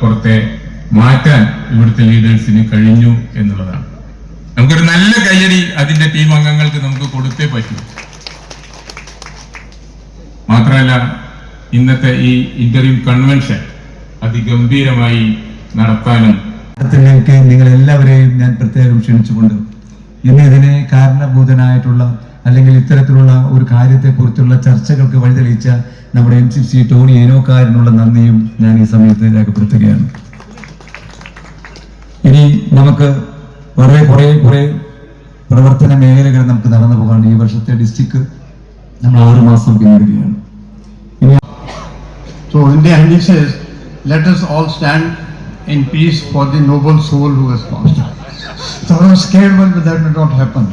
അതിനപ്പുറത്തെ മാറ്റാൻ ഇവിടുത്തെ ലീഡേഴ്സിന് കഴിഞ്ഞു എന്നുള്ളതാണ്. നമുക്കൊരു നല്ല കയ്യടി അതിന്റെ ടീം അംഗങ്ങൾക്ക് നമുക്ക് കൊടുത്തേ പറ്റൂ. മാത്രമല്ല ഇന്നത്തെ ഈ ഇന്റർവ്യൂ കൺവെൻഷൻ അതിഗംഭീരമായി നടത്താനും നിങ്ങൾ എല്ലാവരെയും ഞാൻ പ്രത്യേകം ക്ഷണിച്ചുകൊണ്ട് ഇന്ന് ഇതിനെ കാരണഭൂതനായിട്ടുള്ള അല്ലെങ്കിൽ ഇത്തരത്തിലുള്ള ഒരു കാര്യത്തെക്കുറിച്ചുള്ള ചർച്ചകൾക്ക് വഴിതെളിയിച്ച നമ്മുടെ MCC ടോണി ഏനോക്കാരനുള്ള നന്ദിയും ഞാൻ ഈ സമയത്ത് രേഖപ്പെടുത്തുകയാണ്. ഇനി നമുക്ക് കുറെ പ്രവർത്തന മേഖലകൾ നമുക്ക് നടന്നു പോകാണ്ട്. ഈ വർഷത്തെ ഡിസ്ട്രിക്ട് നമ്മൾ 6 മാസം പിന്നിടുകയാണ്. So in the end he says, let us all stand in peace for the noble soul who has passed. So I was scared when that did not happen.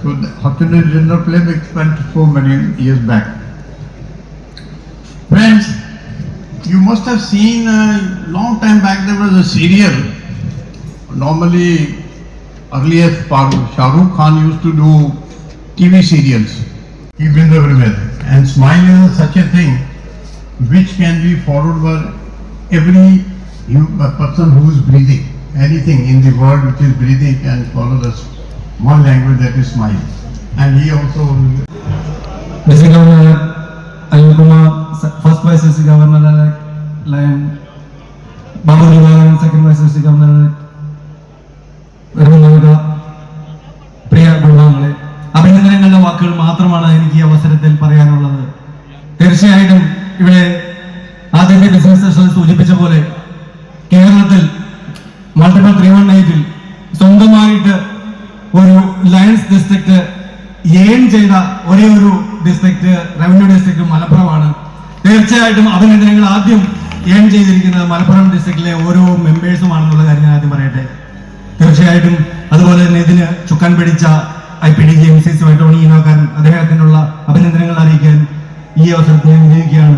So the opportunity did not play went so many years back. Friends, you must have seen a long time back there was a serial. Normally earlier Shah Rukh Khan used to do TV serials. He's been everywhere. And Smile is such a thing which can be followed by every person who is breathing. Anything in the world which is breathing can follow this one language, that is Smile. And he also Mr. Governor Ayub Kumar, first Vice President Governor Lion Babu Liman, second Vice President Governor പ്രിയ കുടുംബാംഗങ്ങളെ, അഭിനന്ദനങ്ങളുടെ വാക്കുകൾ മാത്രമാണ് എനിക്ക് ഈ അവസരത്തിൽ പറയാനുള്ളത്. തീർച്ചയായിട്ടും ഇവിടെ ആദ്യത്തെ ബിസിനസ് സൂചിപ്പിച്ച പോലെ കേരളത്തിൽ മൾട്ടിപ്പിൾ 318 സ്വന്തമായിട്ട് ഒരു ലയൺസ് ഡിസ്ട്രിക്ട് ഏൺ ചെയ്ത ഒരേ ഒരു ഡിസ്ട്രിക്ട് റവന്യൂ ഡിസ്ട്രിക്ട് മലപ്പുറമാണ്. തീർച്ചയായിട്ടും അഭിനന്ദനങ്ങൾ ആദ്യം ഏൺ ചെയ്തിരിക്കുന്നത് മലപ്പുറം ഡിസ്ട്രിക്റ്റിലെ ഓരോ മെമ്പേഴ്സുമാണെന്നുള്ള കാര്യം ഞാൻ ആദ്യം പറയട്ടെ. തീർച്ചയായിട്ടും അതുപോലെ തന്നെ ഇതിന് ചുക്കാൻ പിടിച്ച IPDG MCC ടോണി ഏനോക്കാരൻ അദ്ദേഹത്തിനുള്ള അഭിനന്ദനങ്ങൾ അറിയിക്കാൻ ഈ അവസരത്തിൽ ഞാൻ വിജയിക്കുകയാണ്.